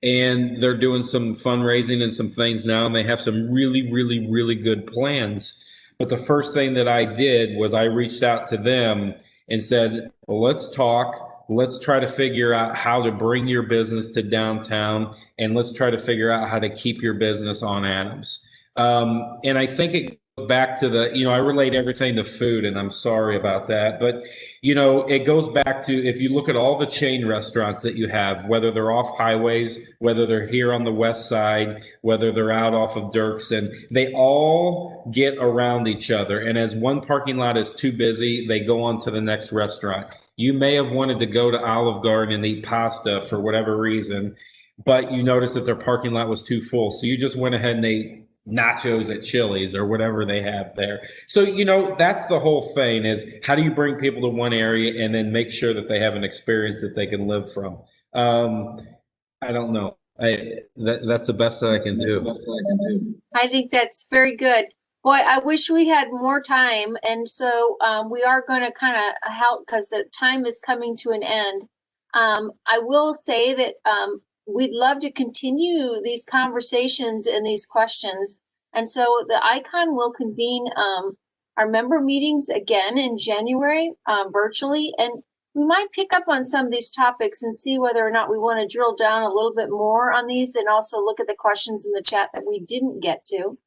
And they're doing some fundraising and some things now, and they have some really, really, really good plans. But the first thing that I did was I reached out to them and said, well, let's talk. Let's try to figure out how to bring your business to downtown, and let's try to figure out how to keep your business on Adams. And I think it back to the, I relate everything to food, and I'm sorry about that. But, it goes back to, if you look at all the chain restaurants that you have, whether they're off highways, whether they're here on the west side, whether they're out off of Dirksen, they all get around each other. And as one parking lot is too busy, they go on to the next restaurant. You may have wanted to go to Olive Garden and eat pasta for whatever reason, but you noticed that their parking lot was too full. So you just went ahead and ate nachos at Chili's or whatever they have there. So, that's the whole thing, is how do you bring people to one area and then make sure that they have an experience that they can live from? I don't know. That's the best that I can do. I think that's very good. Boy, I wish we had more time. And so we are going to kind of help, because the time is coming to an end. I will say that we'd love to continue these conversations and these questions. And so the ICON will convene our member meetings again in January virtually. And we might pick up on some of these topics and see whether or not we want to drill down a little bit more on these, and also look at the questions in the chat that we didn't get to.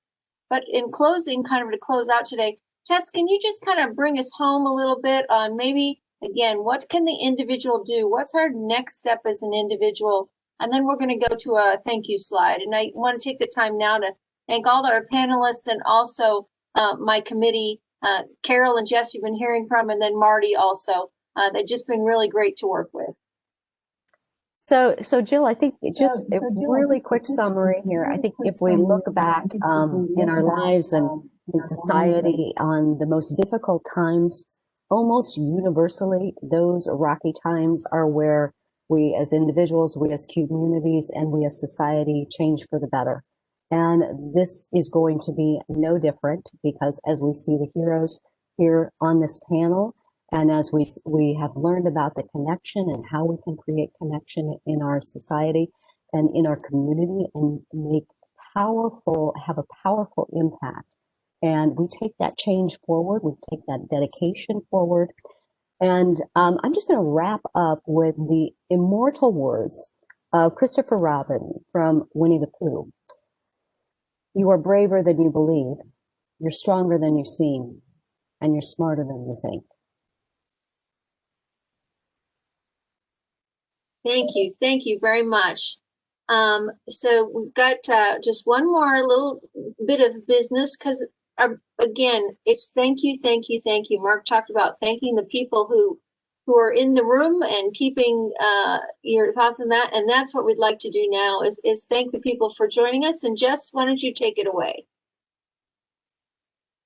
But in closing, kind of to close out today, Tess, can you just kind of bring us home a little bit on maybe, again, what can the individual do? What's our next step as an individual? And then we're going to go to a thank you slide. And I want to take the time now to thank all our panelists, and also my committee, Carol and Jess, you've been hearing from, and then Marty also. They've just been really great to work with. So Jill, I think just a really quick summary here. I think if we look back in our lives and in society on the most difficult times, almost universally, those rocky times are where we as individuals, we as communities, and we as society change for the better. And this is going to be no different, because as we see the heroes here on this panel, and as we have learned about the connection and how we can create connection in our society and in our community and have a powerful impact. And we take that change forward, we take that dedication forward. And I'm just going to wrap up with the immortal words of Christopher Robin from Winnie the Pooh. You are braver than you believe, you're stronger than you seem, and you're smarter than you think. Thank you very much. So we've got just one more little bit of business, because again, it's thank you. Mark talked about thanking the people who are in the room and keeping your thoughts on that. And that's what we'd like to do now is thank the people for joining us. And Jess, why don't you take it away?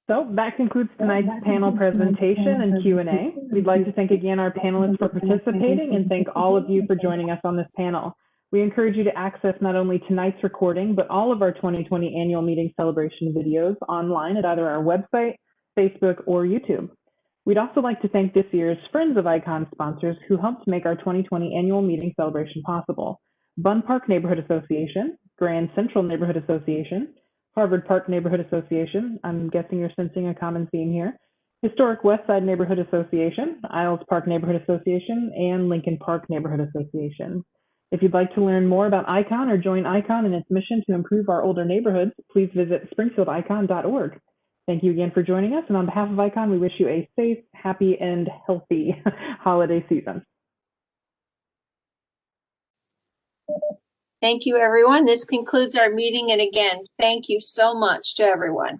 So that concludes tonight's panel presentation and Q&A. We'd like to thank again our panelists for participating, and thank all of you for joining us on this panel. We encourage you to access not only tonight's recording, but all of our 2020 annual meeting celebration videos online at either our website, Facebook, or YouTube. We'd also like to thank this year's Friends of Icon sponsors who helped make our 2020 annual meeting celebration possible: Bunn Park Neighborhood Association, Grand Central Neighborhood Association, Harvard Park Neighborhood Association, I'm guessing you're sensing a common theme here, Historic Westside Neighborhood Association, Isles Park Neighborhood Association, and Lincoln Park Neighborhood Association. If you'd like to learn more about ICON or join ICON in its mission to improve our older neighborhoods, please visit springfieldicon.org. Thank you again for joining us, and on behalf of ICON, we wish you a safe, happy, and healthy holiday season. Thank you, everyone. This concludes our meeting. And again, thank you so much to everyone.